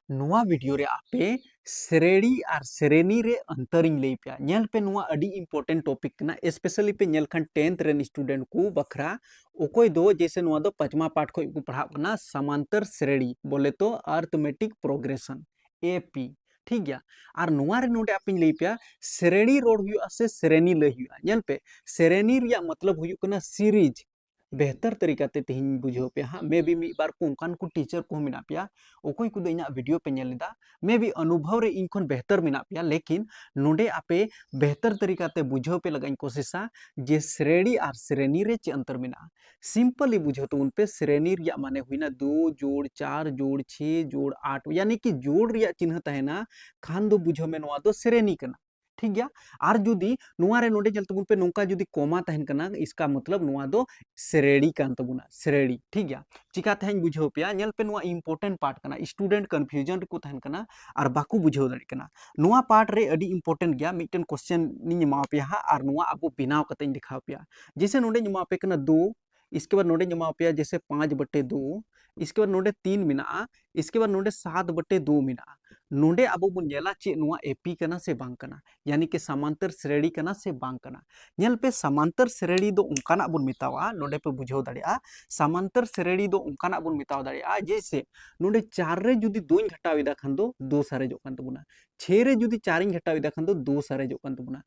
नोआ वीडियो रे आपे श्रेणी और श्रेणी रे अंतरिंग लई पे नेल पे नोआ अडी इंपॉर्टेंट टॉपिक ना स्पेशली पे nail Khan 10th rain student को बखरा ओकोय दो जैसे नोआ दो पचमा पाठ को पढ़ा ना समांतर श्रेणी बोले तो अर्थमेटिक प्रोग्रेशन एपी ठीक गया और नोआ रे नोडे आपन लई पे श्रेणी रोड हुआ से श्रेणी लई हुआ नेल पे श्रेणी रिया मतलब हुआ कना सीरीज बेहतर तरीका ते तेहिं बुझो पे हाँ मे भी मी बार को उनकान को टीचर को मिना पिया ओकोई को इना वीडियो पे नेलेदा मे भी अनुभव रे इन खन बेहतर मिना पिया लेकिन नोडे आपे बेहतर तरीका ते बुझो पे लगाइन कोशिशा जे श्रेणी और श्रेणी रे चे अंतर मिना सिंपली बुझो तो उन पे श्रेणी रिया माने हुईना 2 जोड़ 4 जोड़ 6 जोड़ 8 यानी कि जोड़ रिया चिन्ह तहेना खान दो बुझो में नोआ दो श्रेणी कना ठीक गया और जुदी नुआ रे नोडे चलते पे नौका जुदी कोमा तहन कना इसका मतलब नुआ दो श्रेणी कान तबुना श्रेणी ठीक गया चिका तहन बुझो पे नेल पे नुआ इंपॉर्टेंट पार्ट कना स्टूडेंट कंफ्यूजन को तहन कना और बाकू बुझो दाड़ी कना नुआ पार्ट रे अडी इंपॉर्टेंट गया मिटन क्वेश्चन नि मा पे हा और नुआ अब बिनाव कते दिखाव पे जैसे नोडे मा पे कना 2 इसके बाद नोडे मा पे जैसे 5/2 इसके बाद नोडे 3 मिना इसके बाद नोडे 7/2 मिना नोडे अब बुन नेला चे नुआ एपी कना से बांग कना यानी कि समांतर श्रेणी कना से बांग कना नेल पे समांतर श्रेणी दो उनकाना बुन मितावा नोडे पे बुझाव दाड़िया समांतर श्रेणी दो उनकाना बुन मिताव दाड़िया जैसे नोडे 4 रे जुदी 2 घटाव इदा खन दो 2 सारेजो कान तबुना 6 रे जुदी 4 घटाव इदा खन दो 2 सारेजो कान तबुना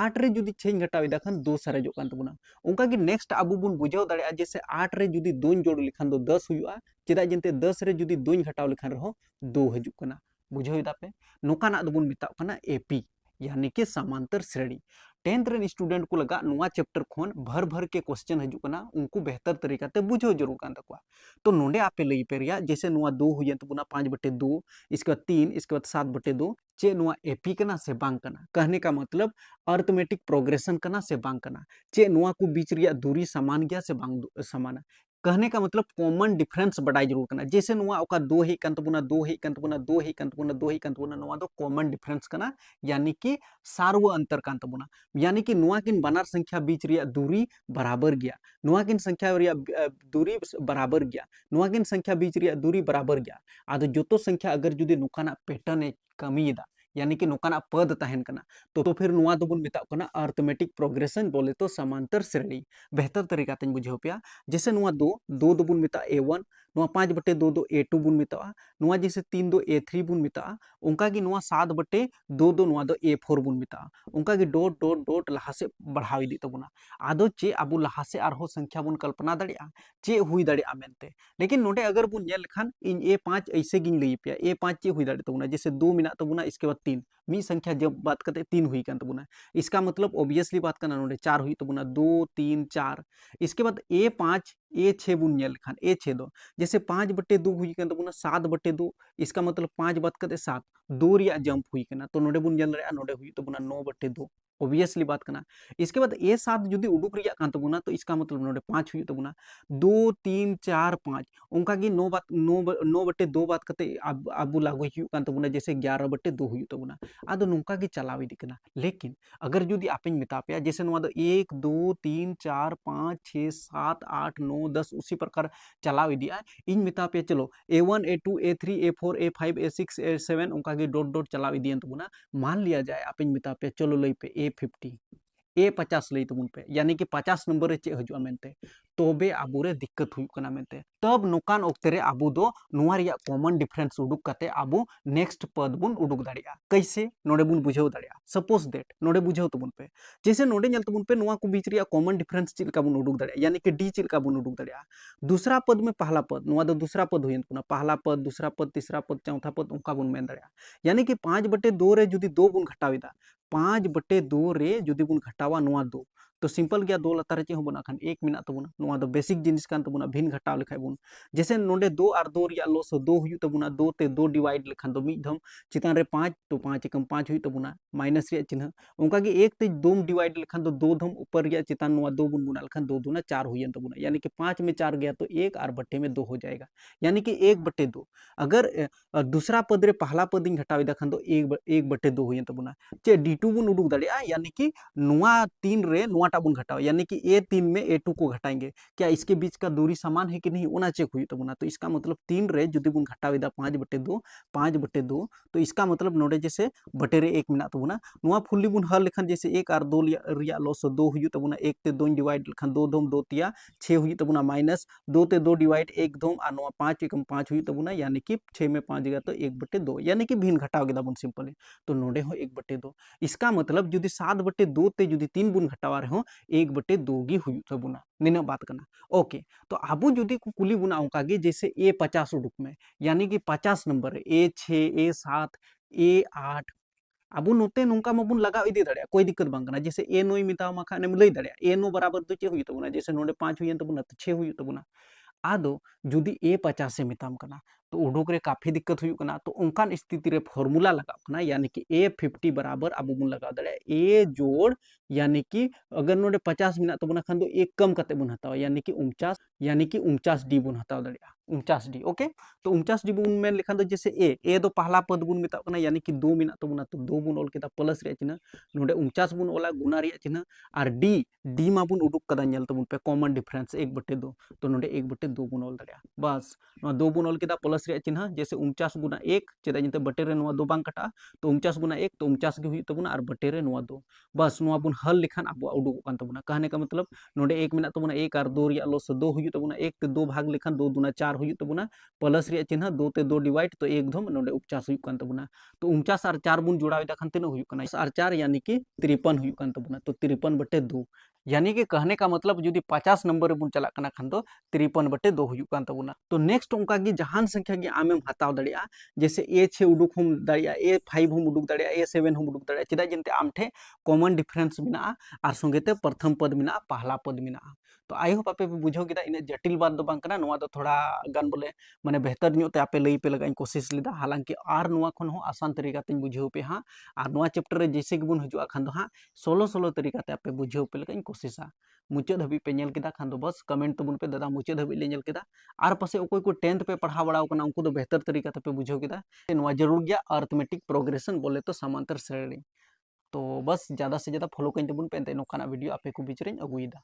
8 रे जुदी 6 घटाव इदा खन 2 सारेजो कान तबुना उनका कि नेक्स्ट अब बुन बुझाव दाड़िया जैसे 8 रे जुदी 2 जोड़ लिखान दो 10 हुआ चेदा जंते 10 रे जुदी 2 घटाव लिखान रहो 2 हजू कना बुझाव दापे नोकाना दोबन मिता कना एपी यानी कि समांतर श्रेणी 10th रेन स्टूडेंट को लगा नुआ चैप्टर खोन भर भर के क्वेश्चन हजू कना उनको बेहतर तरीका ते बुझो जरूर कान तकवा तो नोंडे आपे लई पे रिया जैसे नुआ 2 हुयन तबुना 5/2 इसके बाद 3 इसके बाद 7/2 चे नुआ एपी कना से बांग कना कहने का मतलब अर्थमेटिक प्रोग्रेशन कना से बांग कना चे नुआ को बीच रिया दूरी समान गया से बांग समान कहने का मतलब कॉमन डिफरेंस बढ़ाई जरूर करना जैसे नुआ ओका 2 हे कान तबुना 2 हे कान तबुना 2 हे कान तबुना 2 हे कान तबुना नुआ दो कॉमन डिफरेंस कना यानी कि सार्व अंतर कान तबुना यानी कि नुआ किन बनार संख्या बीच रिया दूरी बराबर गया नुआ किन संख्या रिया दूरी बराबर गया नुआ किन संख्या बीच रिया दूरी बराबर गया आदो जोतो संख्या अगर जुदी नुकाना पैटर्न ए कमी दा यानी कि नुकाना पद तहन कना तो फिर नुआ दोबन मिता कना अर्थमेटिक प्रोग्रेशन बोले तो समांतर श्रेणी बेहतर तरीका तेन बुझाव पे जैसे नुआ 2 दोबन मिता A1 नुआ 5/2 दो A2 बुन मिता नुआ जैसे 3 दो A3 बुन मिता उनका की नुआ 7/2 दो नुआ दो A4 बुन मिता उनका की डॉट डॉट डॉट लहा से बढ़ाव इदी तबुना आदो चे अबु लहा से आरहो संख्या बुन कल्पना दाड़िया चे हुई दाड़िया मेनते लेकिन नोडे अगर बुन नेल खान इन A5 ऐसे गिन लई पे A5 चे हुई दाड़े तबुना जैसे 2 मिना तबुना इसके बाद 3 मी संख्या जब बात करते 3 हुई कान तबुना इसका मतलब ऑब्वियसली बात करना नोडे 4 हुई तबुना 2 3 4 इसके बाद A5 A6 बुन नेल खान A6 दो जैसे 5/2 हुई कान तबुना 7/2 इसका मतलब 5 बात करते 7 2 रिया जंप हुई कना तो नोडे बुन नेल रे नोडे हुई तबुना 9/2 ऑब्वियसली बात करना इसके बाद A7 जुदी उडुक रिया कान तबुना तो इसका मतलब नोडे 5 हुई तबुना 2 3 4 5 उनका की 9/2 बात करते अब लागू हुई कान तबुना जैसे 11/2 हुई तबुना आदो नुका की चलाव इदी कना लेकिन अगर जुदी आपन मिता पे जैसे नुआ दो 1 2 3 4 5 6 7 8 9 10 उसी प्रकार चलाव इदी इन मिता पे चलो A1 A2 A3 A4 A5 A6 A7 उनका की डॉट डॉट चलाव इदी तबुना मान लिया जाए आपन मिता पे चलो लई पे A50 A50 लई तबुन पे यानी कि 50 नंबर रे चे हजुआ मेनते तोबे आबुरे दिक्कत हुई कना मेनते तब नोकान ओक्ते रे आबु दो नुआ रिया कॉमन डिफरेंस उडुक कते आबु नेक्स्ट पद बुन उडुक दाड़िया कैसे नोडे बुन बुझाव दाड़िया सपोज दैट नोडे बुझाव तबुन पे जैसे नोडे नेल तबुन पे नुआ को बीच रिया कॉमन डिफरेंस चिलका बुन उडुक दाड़िया यानी कि डी चिलका बुन उडुक दाड़िया दूसरा पद में पहला पद नुआ दो दूसरा पद हुयन पुना पहला पद दूसरा पद तीसरा पद चौथा पद उनका बुन मेन दाड़िया यानी कि 5/2 रे जुदी 2 बुन घटाविदा 5/2 रे जुदी बुन घटावा नुआ 2 तो सिंपल गया 2 लतार चे होबना खान 1 मिना तबुना नुआ दो बेसिक जिनिस कान तबुना भिन घटाव लेखाय बुन जैसे नोडे 2 और 2 रिया लॉस 2 हुई तबुना 2 ते 2 डिवाइड लेखान दो मिद धम चितान रे 5 तो 5 एकम 5 हुई तबुना माइनस रिया चिन्ह उनका की 1 ते 2 डिवाइड लेखान दो 2 धम ऊपर रिया चितान नुआ 2 बुन बुना लेखान 2 दूना 4 हुई तबुना यानी कि 5 में 4 गया तो 1 और बट्टे में 2 हो जाएगा यानी कि 1/2 अगर दूसरा पद रे पहला पद इन घटाव खान दो 1/2 हुई तबुना चे D2 बुन उडुक दाड़िया यानी कि नुआ 3 रे नुआ नवाटा बुन घटाओ, यानी कि A3 में A2 को घटाएंगे, क्या इसके बीच का दूरी समान है कि नहीं ओना चेक हुई तबना। तो इसका मतलब 3 रे जुदी बुन घटावेदा 5/2 तो इसका मतलब नोडे जैसे बटेरे 1 मेना तबना नोआ फुल्ली बुन हल लेखन जैसे 1 और 2 रिया लॉस 2 हुई तबना 1 ते 2 डिवाइड लेखन 2 धम 2 तिया 6 हुई तबना माइनस 2 ते 2 डिवाइड 1 धम और नोआ 5 एकम 5 हुई तबना, यानी कि 6 में 5 गया तो 1/2, यानी कि भिन्न घटाव गेदा बुन सिंपल है। तो नोडे हो 1/2, इसका मतलब जुदी 7/2 ते जुदी 3 बुन घटावा रहे हो 1/2 गी हुई तबना निना बात करना। ओके, तो आबू जुदी को कुली बुना ओंका गे जैसे A50 उडुक में, यानी कि 50 नंबर है A6 A7 A8 अब नोते नोंका माबुन लगाव इदी दाड़े कोई दिक्कत बांग कना। जैसे A9 मिताव मा खाने लई दाड़े A9 बराबर तो चे हुई तबना, जैसे नोडे 5 हुई तबना तो 6 हुई तबना। आदो जुदी A50 से मिताम कना तो उडोक रे काफी दिक्कत हुई कना, तो उनकान स्थिति रे फॉर्मूला लगाव कना, यानी कि A50 बराबर अब बुन लगाव दाड़े A जोड़, यानी कि अगर नोडे 50 मिना तबना खान दो एक कम कते बुन हतावा, यानी कि 49, यानी कि 49D बुन हताव दाड़े 49D। ओके, तो 49D बुन मेन लेखान दो जैसे A दो पहला पद बुन मिताव कना, यानी कि 2 मिना तबना तो 2 बुन ऑल केदा प्लस रे चिन्ह नोडे 49 बुन ओला गुना रे चिन्ह और D मा बुन उडुक कदा नेल तबुन पे कॉमन डिफरेंस 1/2 तो नोडे 1/2 बुन ऑल दाड़े बस 2 बुन ऑल केदा प्लस रे चिन्ह जैसे 49 गुना 1 चेदा जिते बटे रे 2 बांग कटा तो 49 गुना 1 तो 49 गे हुई तबुना और बटे रे 2 बस नोआ बुन हल लिखान अब उडुक कान तबुना। कहने का मतलब नोडे 1 मेना तबुना 1 और 2 रिया लॉस 2 हुई तबुना 1 ते 2 भाग लिखान 2 दुना 4 हुई तबुना प्लस रे चिन्ह 2 ते 2 डिवाइड तो 1 धम नोडे 49 हुई कान तबुना। तो 49 और 4 बुन जोड़ाव दा खान तीनो हुई कना और 4 यानी कि 53 हुई कान तबुना। तो 53/2 यानी कि कहने का मतलब जुदी 50 नंबर बुन चला कना खान दो 53/2 हुई कान तबुना। तो नेक्स्ट उनका की जहान संख्या की आमेम हताव दाड़िया जैसे A6 उडुक हम दाड़िया A5 हम उडुक दाड़िया A7 हम उडुक दाड़िया चेदा जिनते आमठे कॉमन डिफरेंस मिना और संगेते प्रथम पद मिना पहला पद मिना। तो आई होप आपे बुझाव केदा इन जटिल बात दो बांग कना, नोआ दो थोड़ा गान बोले माने बेहतर न्योते आपे लई पे लगा कोशिश लेदा, हालांकि आर नोआ खन हो आसान तरीका ते बुझाव पे हाँ और नोआ चैप्टर रे जैसे गिबुन हजुआ खान दो हाँ सोलो सोलो तरीका ते आपे बुझाव पे लगा कोशिशा। मुचाद हबी पे नेल केदा खान दो बस कमेंट तबुन पे दादा मुचाद हबी ले नेल केदा और पासे ओकोय को 10th पे पढ़ा बड़ाव कना उनको दो बेहतर तरीका ते पे बुझाव केदा नोआ जरूर गया अर्थमेटिक प्रोग्रेशन बोले तो समांतर श्रेणी। तो बस ज़्यादा से ज़्यादा फॉलो कहीं तबुन पे नोकाना वीडियो आपे को बीच रें अगुईदा।